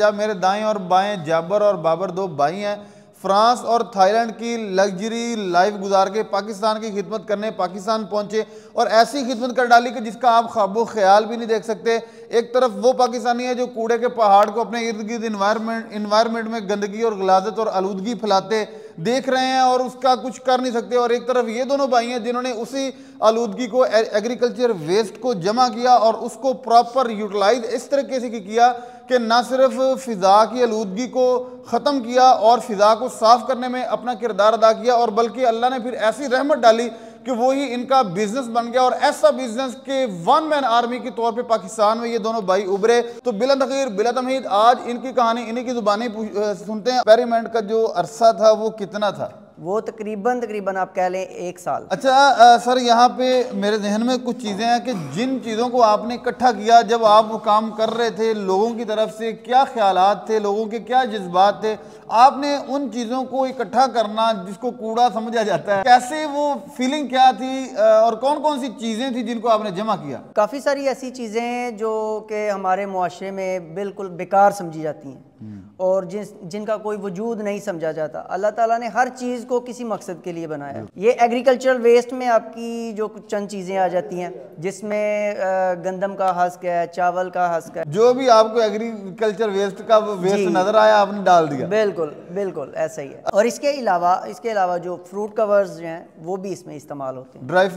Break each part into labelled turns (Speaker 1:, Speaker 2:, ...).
Speaker 1: जब मेरे दाएं और बाएं जाबर और बाबर दो भाई हैं, फ्रांस और थाईलैंड की लग्जरी लाइफ गुजार के पाकिस्तान की खिदमत करने पाकिस्तान पहुंचे और ऐसी खिदमत कर डाली कि जिसका आप ख्वाबो ख्याल भी नहीं देख सकते। एक तरफ वो पाकिस्तानी है जो कूड़े के पहाड़ को अपने इर्द गिर्द इन्वायरमेंट में गंदगी और गलाजत और आलूदगी फैलाते देख रहे हैं और उसका कुछ कर नहीं सकते, और एक तरफ ये दोनों भाई हैं जिन्होंने उसी आलूदगी को, एग्रीकल्चर वेस्ट को जमा किया और उसको प्रॉपर यूटिलाइज इस तरीके से किया कि ना सिर्फ फ़िज़ा की आलूदगी को ख़त्म किया और फ़िज़ा को साफ़ करने में अपना किरदार अदा किया, और बल्कि अल्लाह ने फिर ऐसी रहमत डाली कि वो ही इनका बिजनेस बन गया और ऐसा बिजनेस के वन मैन आर्मी के तौर पे पाकिस्तान में ये दोनों भाई उभरे। तो बिला तखीर बिला तमहीद आज इनकी कहानी इन्हीं की ज़ुबानी सुनते हैं। एक्सपेरिमेंट का जो अरसा था वो कितना था?
Speaker 2: वो तकरीबन आप कह लें 1 साल।
Speaker 1: अच्छा सर, यहाँ पे मेरे जहन में कुछ चीज़ें हैं कि जिन चीज़ों को आपने इकट्ठा किया जब आप वो काम कर रहे थे, लोगों की तरफ से क्या ख्यालात थे, लोगों के क्या जज्बात थे, आपने उन चीज़ों को इकट्ठा करना जिसको कूड़ा समझा जाता है, कैसे वो फीलिंग क्या थी और कौन कौन सी चीज़ें थी जिनको आपने जमा किया?
Speaker 2: काफ़ी सारी ऐसी चीज़ें जो कि हमारे मुआशरे में बिल्कुल बेकार समझी जाती हैं और जिनका कोई वजूद नहीं समझा जाता। अल्लाह ताला ने हर चीज़ को किसी मकसद के लिए बनाया। ये एग्रीकल्चरल वेस्ट में आपकी जो कुछ चंद चीज़ें आ जाती हैं, जिसमें गंदम का हस्क है, चावल का हस्क है,
Speaker 1: जो भी आपको एग्रीकल्चर वेस्ट का वेस्ट नजर आया आपने डाल दिया।
Speaker 2: बिल्कुल ऐसा ही है। और इसके अलावा जो फ्रूट कवर्स हैं वो भी इसमें इस्तेमाल होते हैं, ड्राई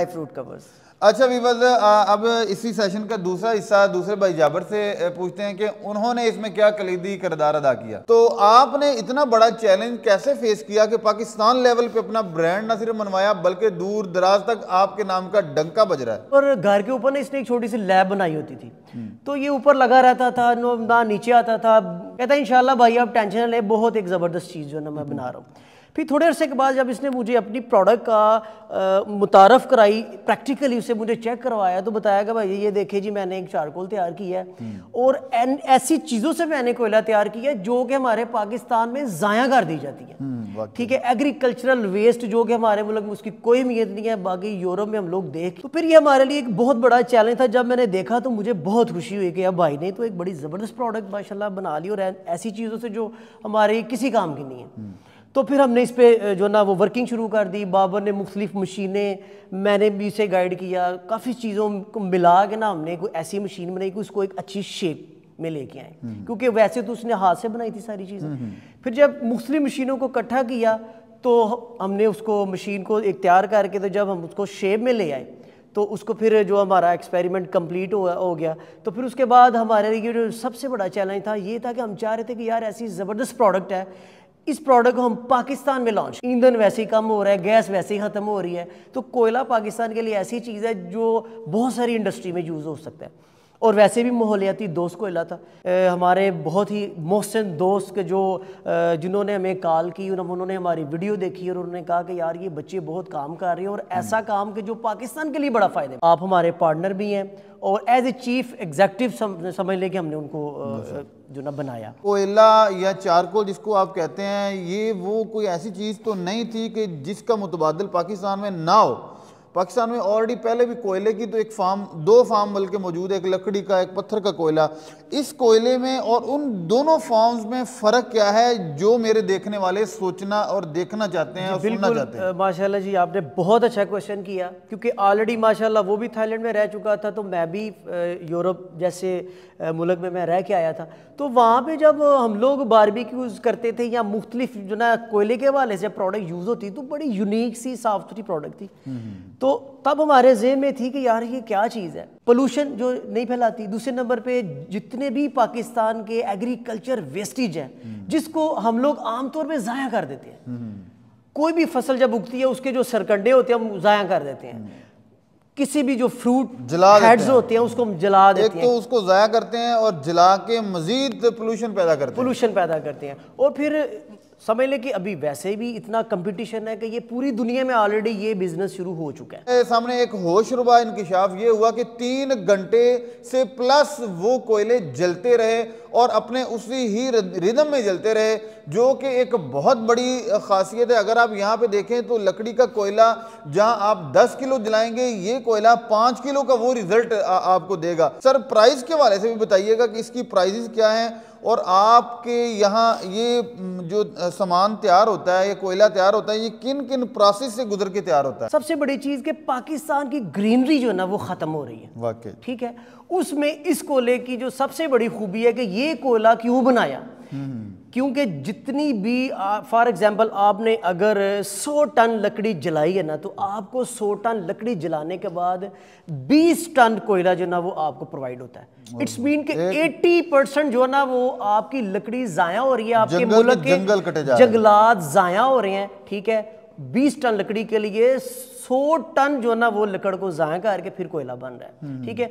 Speaker 2: फ्रूट कवर्स।
Speaker 1: अच्छा वीवर्स, अब इसी सेशन का दूसरा हिस्सा दूसरे भाई जाबर से पूछते हैं कि उन्होंने इसमें क्या कलीदी किरदार अदा किया। तो आपने इतना बड़ा चैलेंज कैसे फेस किया कि पाकिस्तान लेवल पे अपना ब्रांड ना सिर्फ मनवाया बल्कि दूर दराज तक आपके नाम का डंका बज रहा है?
Speaker 3: और घर के ऊपर ना इसने एक छोटी सी लैब बनाई होती थी, तो ये ऊपर लगा रहता था, ना नीचे आता था। कहता इंशाल्लाह भाई आप टेंशन ना ले, बहुत एक ज़बरदस्त चीज़ जो है ना मैं बना रहा हूँ। फिर थोड़े अरसे के बाद जब इसने मुझे अपनी प्रोडक्ट का मुतारफ़ कराई, प्रैक्टिकली उसे मुझे चेक करवाया, तो बताया कि भाई ये देखे जी मैंने एक चारकोल तैयार किया है और ऐसी चीज़ों से मैंने कोयला तैयार किया है जो कि हमारे पाकिस्तान में ज़ाया कर दी जाती है। ठीक है, एग्रीकल्चरल वेस्ट जो कि हमारे मुल्क में उसकी कोई अहमियत नहीं है, बाकी यूरोप में हम लोग देख। तो फिर ये हमारे लिए एक बहुत बड़ा चैलेंज था। जब मैंने देखा तो मुझे बहुत खुशी हुई कि अब भाई ने तो एक बड़ी ज़बरदस्त प्रोडक्ट माशाल्लाह बना ली और ऐसी चीज़ों से जो हमारे किसी काम की नहीं है। तो फिर हमने इस पर जो ना वो वर्किंग शुरू कर दी। बाबर ने मुख्तलिफ मशीनें, मैंने भी इसे गाइड किया, काफ़ी चीज़ों को मिला के ना हमने कोई ऐसी मशीन बनाई कि उसको एक अच्छी शेप में लेके आए, क्योंकि वैसे तो उसने हाथ से बनाई थी सारी चीज़ें। फिर जब मुख्तलिफ मशीनों को इकट्ठा किया तो हमने उसको मशीन को एक तैयार करके, तो जब हम उसको शेप में ले आए तो उसको फिर जो हमारा एक्सपेरिमेंट कंप्लीट हो गया। तो फिर उसके बाद हमारे लिए जो सबसे बड़ा चैलेंज था ये था कि हम चाह रहे थे कि यार ऐसी ज़बरदस्त प्रोडक्ट है, इस प्रोडक्ट को हम पाकिस्तान में लॉन्च। ईंधन वैसे ही कम हो रहा है, गैस वैसे ही ख़त्म हो रही है, तो कोयला पाकिस्तान के लिए ऐसी चीज़ है जो बहुत सारी इंडस्ट्री में यूज़ हो सकता है। और वैसे भी माहौलियाती दोस्त कोयला था। हमारे बहुत ही मोहसिन दोस्त के जो जिन्होंने हमें कॉल की, उन्होंने हमारी वीडियो देखी और उन्होंने कहा कि यार ये बच्चे बहुत काम कर रहे हैं और ऐसा काम कि जो पाकिस्तान के लिए बड़ा फ़ायदा। आप हमारे पार्टनर भी हैं और एज ए चीफ एग्जीक्यूटिव समझ लें कि हमने उनको जो ना बनाया।
Speaker 1: कोयला या चारकोल जिसको आप कहते हैं, ये वो कोई ऐसी चीज़ तो नहीं थी कि जिसका मुतबादिल पाकिस्तान में ना हो। पाकिस्तान में ऑलरेडी पहले भी कोयले की तो दो फार्म बल्कि मौजूद है, एक लकड़ी का एक पत्थर का कोयला। इस कोयले में और उन दोनों फार्म्स में फ़र्क क्या है जो मेरे देखने वाले सोचना और देखना चाहते हैं और सुनना चाहते हैं?
Speaker 3: माशाल्लाह जी, आपने बहुत अच्छा क्वेश्चन किया, क्योंकि ऑलरेडी माशाल्लाह वो भी थाईलैंड में रह चुका था, तो मैं भी यूरोप जैसे मुल्क में मैं रह के आया था। तो वहाँ पे जब हम लोग बारबेक्यूज़ करते थे या मुख्तलिफ जो ना कोयले के हवाले से प्रोडक्ट यूज़ होती, तो बड़ी यूनिक सी साफ सुथरी प्रोडक्ट थी। तो तब हमारे ज़हन में थी कि यार ये क्या चीज़ है, पोल्यूशन जो नहीं फैलाती। दूसरे नंबर पे जितने भी पाकिस्तान के एग्रीकल्चर वेस्टेज हैं जिसको हम लोग आमतौर पे ज़ाया कर देते हैं, कोई भी फसल जब उगती है उसके जो सरकंडे होते हैं हम ज़ाया कर देते हैं, किसी भी जो फ्रूट हेड्स होते हैं उसको हम जला देते हैं।
Speaker 1: एक तो उसको ज़ाया करते हैं और जला के मजीद पोल्यूशन पैदा करते हैं।
Speaker 3: और फिर समझ लें कि अभी वैसे भी इतना कंपटीशन है कि ये पूरी दुनिया में ऑलरेडी ये बिजनेस शुरू हो चुका है।
Speaker 1: सामने एक होशरुबा इंकिशाफ ये हुआ कि 3 घंटे से प्लस वो कोयले जलते रहे और अपने उसी ही रिदम में जलते रहे, जो कि एक बहुत बड़ी खासियत है। अगर आप यहाँ पे देखें तो लकड़ी का कोयला जहाँ आप 10 किलो जलाएंगे, ये कोयला 5 किलो का वो रिजल्ट आपको देगा। सर प्राइस के हवाले से भी बताइएगा कि इसकी प्राइसेस क्या हैं और आपके यहाँ ये जो सामान तैयार होता है, ये कोयला तैयार होता है, ये किन किन प्रोसेस से गुजर के तैयार होता है?
Speaker 3: सबसे बड़ी चीज़ कि पाकिस्तान की ग्रीनरी जो है ना वो ख़त्म हो रही है।
Speaker 1: वाकई
Speaker 3: ठीक है, उसमें इस कोयले की जो सबसे बड़ी खूबी है कि ये कोयला क्यों बनाया, क्योंकि जितनी भी फॉर एग्जांपल आपने अगर 100 टन लकड़ी जलाई है ना, तो आपको 100 टन लकड़ी जलाने के बाद 20 टन कोयला जो ना वो आपको प्रोवाइड होता है। इट्स मीन कि 80% जो ना वो आपकी लकड़ी जाया हो रही है, आपके मुल्क के
Speaker 1: जंगल कटे जा रहे हैं,
Speaker 3: जंगलात जाया हो रहे हैं। ठीक है, 20 टन लकड़ी के लिए 100 टन जो ना वो लकड़ को ज़ाया करके फिर कोयला बन रहा है। ठीक है,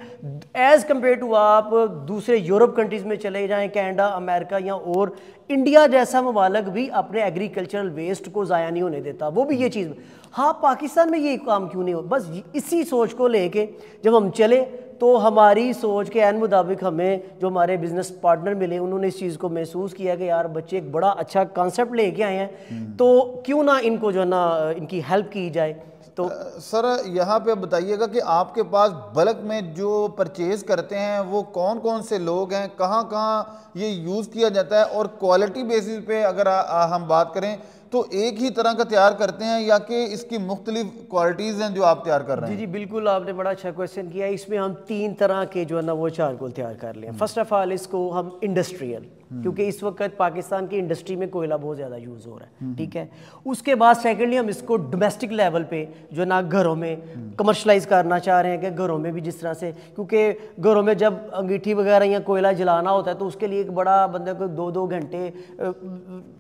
Speaker 3: एज कंपेयर टू आप दूसरे यूरोप कंट्रीज में चले जाएं, कनाडा, अमेरिका या और इंडिया जैसा ममालक भी अपने एग्रीकल्चरल वेस्ट को ज़ाया नहीं होने देता, वो भी ये चीज़। हाँ, पाकिस्तान में ये काम क्यों नहीं हो? बस इसी सोच को लेके जब हम चले तो हमारी सोच के एन मुताबिक हमें जो हमारे बिजनेस पार्टनर मिले, उन्होंने इस चीज़ को महसूस किया कि यार बच्चे एक बड़ा अच्छा कॉन्सेप्ट लेके आए हैं, तो क्यों ना इनको जो है ना इनकी हेल्प की जाए। तो
Speaker 1: सर यहाँ पे बताइएगा कि आपके पास बल्क में जो परचेज करते हैं वो कौन कौन से लोग हैं, कहाँ कहाँ ये यूज़ किया जाता है, और क्वालिटी बेसिस पे अगर हम बात करें तो एक ही तरह का तैयार करते हैं या कि इसकी मुख्तलिफ क्वालिटीज़ हैं जो आप तैयार कर रहे हैं?
Speaker 3: जी बिल्कुल, आपने बड़ा अच्छा क्वेश्चन किया। इसमें हम 3 तरह के जो है ना वो चारकोल तैयार कर लें। फर्स्ट ऑफ ऑल इसको हम इंडस्ट्रियल, क्योंकि इस वक्त पाकिस्तान की इंडस्ट्री में कोयला बहुत ज़्यादा यूज़ हो रहा है। ठीक है, उसके बाद सेकेंडली हम इसको डोमेस्टिक लेवल पे जो ना घरों में कमर्शलाइज करना चाह रहे हैं कि घरों में भी जिस तरह से, क्योंकि घरों में जब अंगीठी वगैरह या कोयला जलाना होता है तो उसके लिए एक बड़ा बंदे को 2-2 घंटे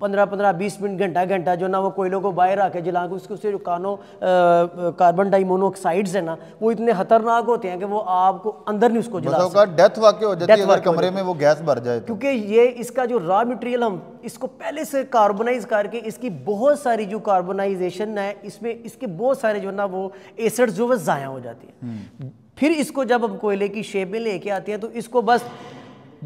Speaker 3: 15-20 मिनट घंटा जो ना वो कोयलों को बाहर आके जला के उसके जो कार्बन डाइमोनोक्साइड्स है ना वो इतने खतरनाक होते हैं कि वो आपको अंदर नहीं उसको जला सकते।
Speaker 1: डेथ वाकई हो जाती है अगर कमरे में वो गैस भर जाए,
Speaker 3: क्योंकि ये इसका जो रॉ मटेरियल हम इसको पहले से कार्बोनाइज करके इसकी बहुत सारी जो कार्बोनाइजेशन है इसमें इसके बहुत सारे जो ना वो एसिड्स जो वो ज़ाया हो जाती है। फिर इसको जब हम कोयले की शेप में लेके आते हैं तो इसको बस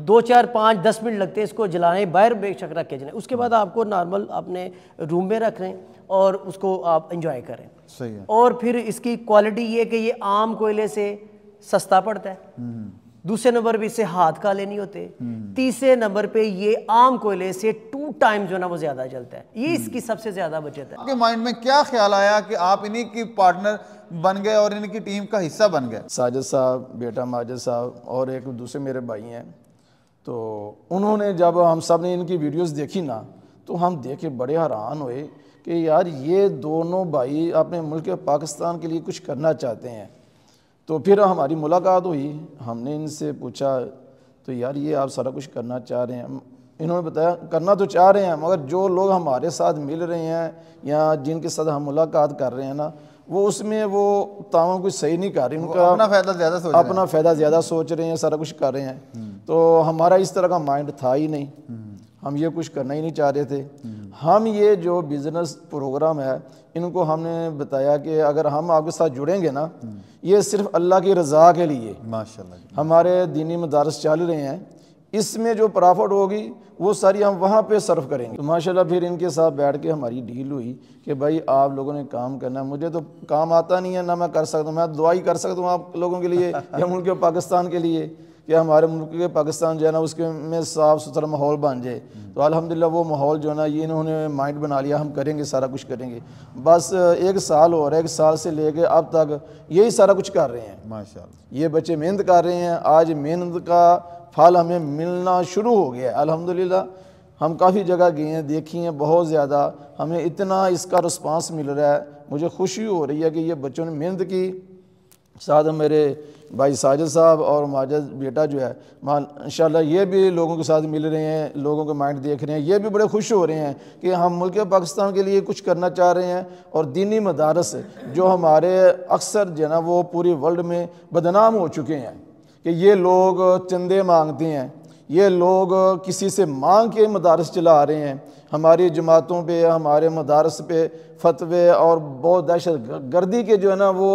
Speaker 3: 2-4-5-10 मिनट लगते हैं इसको जलाने, बाहर बेशक रख के जलाएं। उसके बाद आपको नॉर्मल अपने रूम में रख लें और उसको आप एंजॉय करें।
Speaker 1: सही है।
Speaker 3: और फिर इसकी क्वालिटी ये कि ये आम कोयले से सस्ता पड़ता है। दूसरे नंबर पे इससे हाथ काले नहीं होते। तीसरे नंबर पे ये आम कोयले से 2 टाइम जो ना वो ज्यादा जलता है। ये इसकी सबसे ज्यादा बचत है।
Speaker 1: आपके माइंड में क्या ख्याल आया कि आप इन्हीं की पार्टनर बन गए और इनकी टीम का हिस्सा बन गए?
Speaker 4: साजिद साहब, बेटा माजिद साहब और एक दूसरे मेरे भाई हैं, तो उन्होंने जब हम सब ने इनकी वीडियोस देखी ना तो हम देख के बड़े हैरान हुए कि यार ये दोनों भाई अपने मुल्क पाकिस्तान के लिए कुछ करना चाहते हैं। तो फिर हमारी मुलाकात हुई, हमने इनसे पूछा तो यार ये आप सारा कुछ करना चाह रहे हैं? इन्होंने बताया करना तो चाह रहे हैं मगर जो लोग हमारे साथ मिल रहे हैं या जिनके साथ हम मुलाकात कर रहे हैं ना वो उसमें वो तावन कुछ सही नहीं कर रहे, उनका
Speaker 1: अपना फ़ायदा ज़्यादा सोच रहे हैं, सारा कुछ कर रहे हैं। तो हमारा इस तरह का माइंड था ही नहीं, हम ये कुछ करना ही नहीं चाह रहे थे। हम ये जो बिज़नेस प्रोग्राम है इनको हमने बताया कि अगर हम आपके साथ जुड़ेंगे ना ये सिर्फ अल्लाह की रज़ा के लिए माशाल्लाह
Speaker 4: हमारे दीनी मदारस चल रहे हैं, इसमें जो प्रॉफिट होगी वो सारी हम वहाँ पे सर्व करेंगे। तो माशाल्लाह फिर इनके साथ बैठ के हमारी डील हुई कि भाई आप लोगों ने काम करना है, मुझे तो काम आता नहीं है ना मैं कर सकता हूँ, मैं दुआ ही कर सकता हूँ आप लोगों के लिए या मुल्क पाकिस्तान के लिए कि हमारे मुल्क के पाकिस्तान जो है ना उसके में साफ़ सुथरा माहौल बन जाए। तो अल्हम्दुलिल्लाह वो माहौल जो है ना ये इन्होंने माइंड बना लिया, हम करेंगे, सारा कुछ करेंगे। बस 1 साल हो रहा है, 1 साल से लेके अब तक यही सारा कुछ कर रहे हैं
Speaker 1: माशाल्लाह।
Speaker 4: ये बच्चे मेहनत कर रहे हैं, आज मेहनत का फल हमें मिलना शुरू हो गया है अल्हम्दुलिल्लाह। हम काफ़ी जगह गए हैं, देखी हैं, बहुत ज़्यादा हमें इतना इसका रिस्पांस मिल रहा है, मुझे खुशी हो रही है कि ये बच्चों ने मेहनत की। साथ मेरे भाई साजिद साहब और माजिद बेटा जो है माशाल्लाह ये भी लोगों के साथ मिल रहे हैं, लोगों के माइंड देख रहे हैं, ये भी बड़े खुश हो रहे हैं कि हम मुल्क पाकिस्तान के लिए कुछ करना चाह रहे हैं। और दीनी मदारस जो हमारे अक्सर जो है ना वो पूरी वर्ल्ड में बदनाम हो चुके हैं कि ये लोग चंदे मांगते हैं, ये लोग किसी से मांग के मदारस चला रहे हैं। हमारी जमातों पे, हमारे मदारस पे फतवे और बहुत दहशत गर्दी के जो है ना वो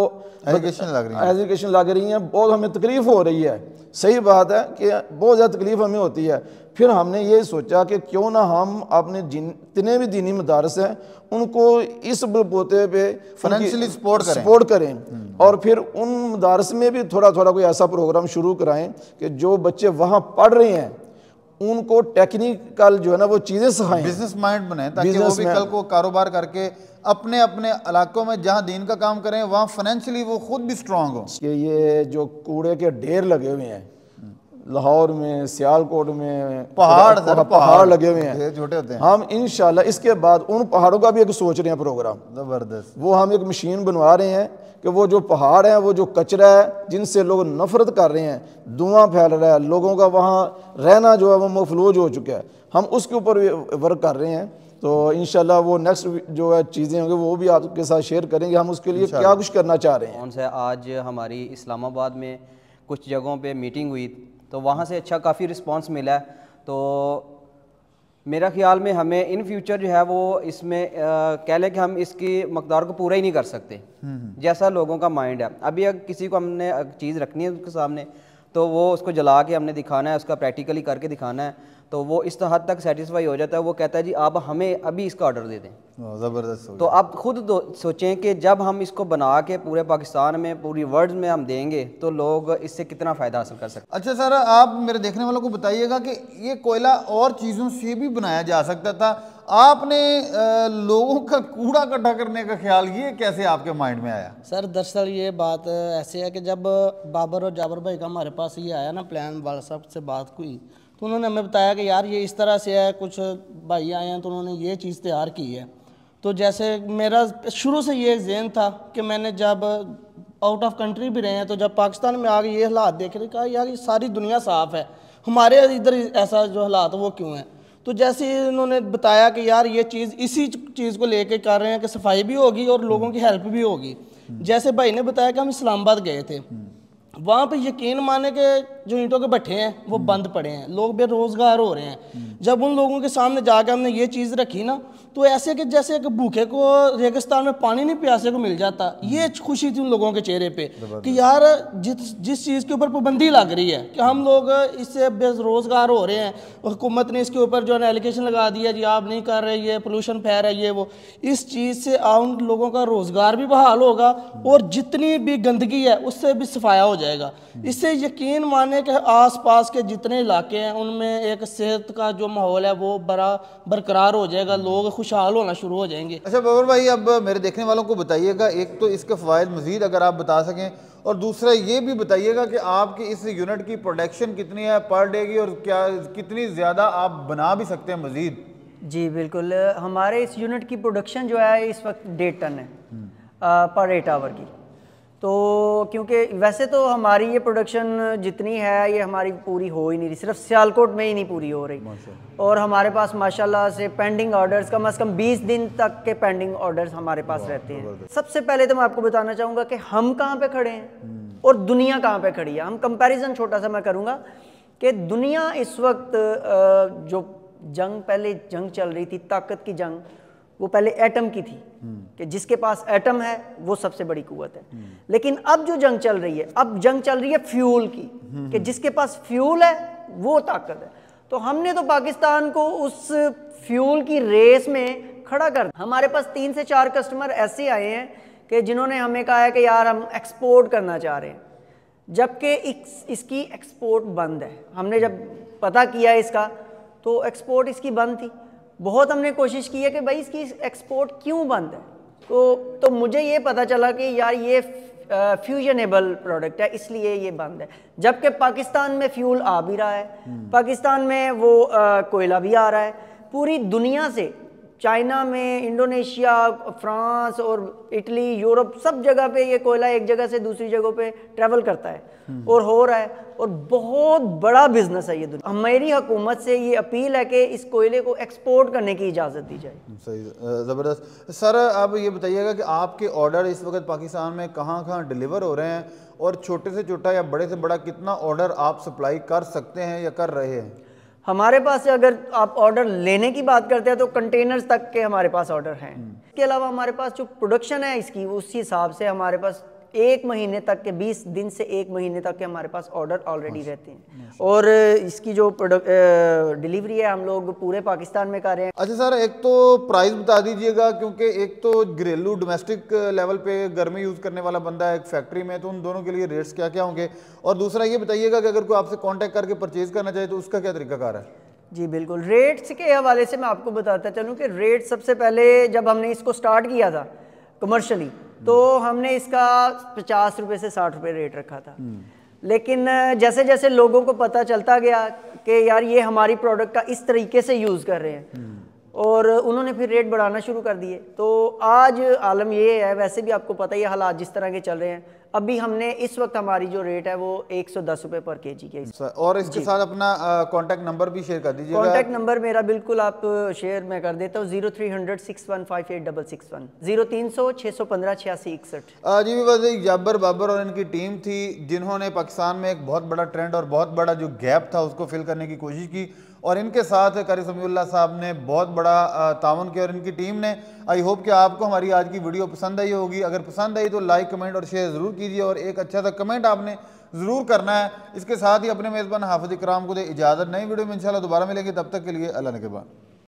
Speaker 4: एजुकेशन लग रही हैं, बहुत हमें तकलीफ़ हो रही है। सही बात है कि बहुत ज़्यादा तकलीफ़ हमें होती है। फिर हमने ये सोचा कि क्यों ना हम अपने जितने भी दीनी मदारस हैं उनको इस बलबूते पे
Speaker 1: फाइनेंशियली
Speaker 4: सपोर्ट करें और फिर उन मदारस में भी थोड़ा थोड़ा कोई ऐसा प्रोग्राम शुरू कराएं कि जो बच्चे वहाँ पढ़ रहे हैं उनको टेक्निकल जो है ना वो चीज़ें सिखाएं,
Speaker 1: बिजनेस माइंड बने, ताकि वो भी कल को कारोबार करके अपने अपने इलाकों में जहां दीन का काम करें वहां फाइनेंशियली वो खुद भी स्ट्रांग हो।
Speaker 4: कि ये जो कूड़े के ढेर लगे हुए हैं लाहौर में, सियालकोट में पहाड़ लगे हुए हैं,
Speaker 1: छोटे होते हैं।
Speaker 4: हम इंशाल्लाह इसके बाद उन पहाड़ों का भी एक सोच रहे हैं प्रोग्राम
Speaker 1: जबरदस्त।
Speaker 4: वो हम एक मशीन बनवा रहे हैं कि वो जो पहाड़ है, वो जो कचरा है जिनसे लोग नफरत कर रहे हैं, धुआं फैल रहा है, लोगों का वहाँ रहना जो है वो मफलूज हो चुका है, हम उसके ऊपर वर्क कर रहे हैं। तो इंशाल्लाह वो नेक्स्ट जो है चीज़ें होंगी वो भी आपके साथ शेयर करेंगे, हम उसके लिए क्या कुछ करना चाह रहे हैं।
Speaker 5: कौन सा आज हमारी इस्लामाबाद में कुछ जगहों पे मीटिंग हुई तो वहाँ से अच्छा काफ़ी रिस्पांस मिला है। तो मेरा ख्याल में हमें इन फ्यूचर जो है वो इसमें कह लें कि हम इसकी मकदार को पूरा ही नहीं कर सकते जैसा लोगों का माइंड है। अभी अगर किसी को हमने चीज़ रखनी है उसके सामने तो वो उसको जला के हमने दिखाना है, उसका प्रैक्टिकली करके दिखाना है, तो वो इस हद तक सेटिस्फाई हो जाता है। वो कहता है जी आप हमें अभी इसका ऑर्डर दे दें।
Speaker 1: ज़बरदस्त।
Speaker 5: तो आप खुद सोचें कि जब हम इसको बना के पूरे पाकिस्तान में, पूरी वर्ल्ड में हम देंगे तो लोग इससे कितना फ़ायदा हासिल कर सकते हैं।
Speaker 1: अच्छा सर, आप मेरे देखने वालों को बताइएगा कि ये कोयला और चीज़ों से भी बनाया जा सकता था, आपने लोगों का कूड़ा इकट्ठा करने का ख्याल ये कैसे आपके माइंड में आया?
Speaker 6: सर दरअसल ये बात ऐसे है कि जब बाबर और जाबर भाई का हमारे पास ये आया ना प्लान, वाला साहब से बात हुई तो उन्होंने हमें बताया कि यार ये इस तरह से है, कुछ भाई आए हैं तो उन्होंने ये चीज़ तैयार की है। तो जैसे मेरा शुरू से ये ज़हन था कि मैंने जब आउट ऑफ कंट्री भी रहे हैं तो जब पाकिस्तान में आगे ये हालात देख रहे, कहा यार ये सारी दुनिया साफ़ है, हमारे इधर ऐसा जो हालात वो क्यों है। तो जैसे उन्होंने बताया कि यार ये चीज़ इसी चीज़ को लेके कर रहे हैं कि सफाई भी होगी और लोगों की हेल्प भी होगी। जैसे भाई ने बताया कि हम इस्लामाबाद गए थे, वहाँ पे यकीन माने के जो ईंटों के भट्ठे हैं वो बंद पड़े हैं, लोग बेरोजगार हो रहे हैं। जब उन लोगों के सामने जाकर हमने ये चीज़ रखी ना तो ऐसे कि जैसे कि भूखे को रेगिस्तान में पानी नहीं प्यासे को मिल जाता, ये खुशी थी उन लोगों के चेहरे पे कि यार जिस चीज़ के ऊपर पाबंदी लग रही है कि हम लोग इससे बेरोजगार हो रहे हैं, हुकूमत ने इसके ऊपर जो है एलिगेशन लगा दिया जी आप नहीं कर रहे, ये पोल्यूशन फैल रहा है, ये वो, इस चीज़ से उन लोगों का रोज़गार भी बहाल होगा और जितनी भी गंदगी है उससे भी सफाया हो जाएगा। इससे यकीन माने कि आसपास के जितने इलाके हैं उनमें एक सेहत का जो माहौल है वो बरकरार हो जाएगा, लोग खुशहाल होना शुरू हो जाएंगे।
Speaker 1: अच्छा बाबर भाई, अब मेरे देखने वालों को बताइएगा, एक तो इसके फ़वाइद मज़ीद अगर आप बता सकें, और दूसरा ये भी बताइएगा कि आपकी इस यूनिट की प्रोडक्शन कितनी है पर डे की, और क्या कितनी ज़्यादा आप बना भी सकते हैं मज़ीद?
Speaker 2: जी बिल्कुल, हमारे इस यूनिट की प्रोडक्शन जो है इस वक्त 1.5 टन है पर 8 आवर की। तो क्योंकि वैसे तो हमारी ये प्रोडक्शन जितनी है ये हमारी पूरी हो ही नहीं रही, सिर्फ सियालकोट में ही नहीं पूरी हो रही, और हमारे पास माशाल्लाह से पेंडिंग ऑर्डर्स कम से कम 20 दिन तक के पेंडिंग ऑर्डर्स हमारे पास रहते हैं। सबसे पहले तो मैं आपको बताना चाहूँगा कि हम कहाँ पे खड़े हैं और दुनिया कहाँ पे खड़ी है। हम कंपैरिजन छोटा सा मैं करूँगा कि दुनिया इस वक्त जो पहले जंग चल रही थी, ताकत की जंग, वो पहले एटम की थी कि जिसके पास एटम है वो सबसे बड़ी कुव्वत है। लेकिन अब जो जंग चल रही है, अब जंग चल रही है फ्यूल की कि जिसके पास फ्यूल है वो ताकत है। तो हमने तो पाकिस्तान को उस फ्यूल की रेस में खड़ा कर, हमारे पास 3 से 4 कस्टमर ऐसे आए हैं कि जिन्होंने हमें कहा है कि यार हम एक्सपोर्ट करना चाह रहे हैं, जबकि इसकी एक्सपोर्ट बंद है। हमने जब पता किया इसका तो एक्सपोर्ट इसकी बंद थी। बहुत हमने कोशिश की है कि भाई इसकी एक्सपोर्ट क्यों बंद है, तो मुझे ये पता चला कि यार ये फ्यूजनेबल प्रोडक्ट है इसलिए ये बंद है। जबकि पाकिस्तान में फ्यूल आ भी रहा है, पाकिस्तान में वो कोयला भी आ रहा है, पूरी दुनिया से, चाइना में, इंडोनेशिया, फ्रांस और इटली, यूरोप, सब जगह पे ये कोयला एक जगह से दूसरी जगह पे ट्रैवल करता है और हो रहा है, और बहुत बड़ा बिजनेस है ये दुनिया। हमारी हुकूमत से ये अपील है कि इस कोयले को एक्सपोर्ट करने की इजाज़त दी जाए।
Speaker 1: सही, ज़बरदस्त। सर अब ये बताइएगा कि आपके ऑर्डर इस वक्त पाकिस्तान में कहाँ कहाँ डिलीवर हो रहे हैं, और छोटे से छोटा या बड़े से बड़ा कितना ऑर्डर आप सप्लाई कर सकते हैं या कर रहे हैं?
Speaker 2: हमारे पास अगर आप ऑर्डर लेने की बात करते हैं तो कंटेनर्स तक के हमारे पास ऑर्डर हैं। इसके अलावा हमारे पास जो प्रोडक्शन है इसकी, उस हिसाब से हमारे पास 1 महीने तक के, 20 दिन से 1 महीने तक के हमारे पास ऑर्डर ऑलरेडी रहते हैं, और इसकी जो डिलीवरी है हम लोग पूरे पाकिस्तान में कर रहे हैं।
Speaker 1: अच्छा सर, एक तो प्राइस बता दीजिएगा, क्योंकि एक तो घरेलू डोमेस्टिक लेवल पे घर में यूज़ करने वाला बंदा है, एक फैक्ट्री में, तो उन दोनों के लिए रेट्स क्या क्या होंगे, और दूसरा ये बताइएगा कि अगर कोई आपसे कांटेक्ट करके परचेज़ करना चाहे तो उसका क्या तरीकाकार है?
Speaker 2: जी बिल्कुल, रेट्स के हवाले से मैं आपको बताता चलूँ कि रेट सबसे पहले जब हमने इसको स्टार्ट किया था कमर्शली, तो हमने इसका 50 रुपये से 60 रुपये रेट रखा था। लेकिन जैसे जैसे लोगों को पता चलता गया कि यार ये हमारी प्रोडक्ट का इस तरीके से यूज़ कर रहे हैं, और उन्होंने फिर रेट बढ़ाना शुरू कर दिए। तो आज आलम ये है, वैसे भी आपको पता ही है हालात जिस तरह के चल रहे हैं, अभी हमने इस वक्त हमारी जो रेट है वो 110 रुपये पर केजी के।
Speaker 1: और इसके साथ अपना कांटेक्ट नंबर भी शेयर कर दीजिएगा।
Speaker 2: कांटेक्ट नंबर मेरा बिल्कुल आप शेयर मैं कर देता हूँ, 0300 6158661, 0300 615 8661।
Speaker 1: जी भी वजह जाबर बाबर और इनकी टीम थी जिन्होंने पाकिस्तान में एक बहुत बड़ा ट्रेंड और बहुत बड़ा जो गैप था उसको फिल करने की कोशिश की, और इनके साथ कारी समीउल्लाह साहब ने बहुत बड़ा ताउन किया और इनकी टीम ने। आई होप कि आपको हमारी आज की वीडियो पसंद आई होगी। अगर पसंद आई तो लाइक, कमेंट और शेयर ज़रूर कीजिए, और एक अच्छा सा कमेंट आपने ज़रूर करना है। इसके साथ ही अपने मेज़बान हाफिज़ इकराम को दे इजाज़त। नई वीडियो में इंशाल्लाह दोबारा मिलेंगे, तब तक के लिए अल्लाह ने के बाद।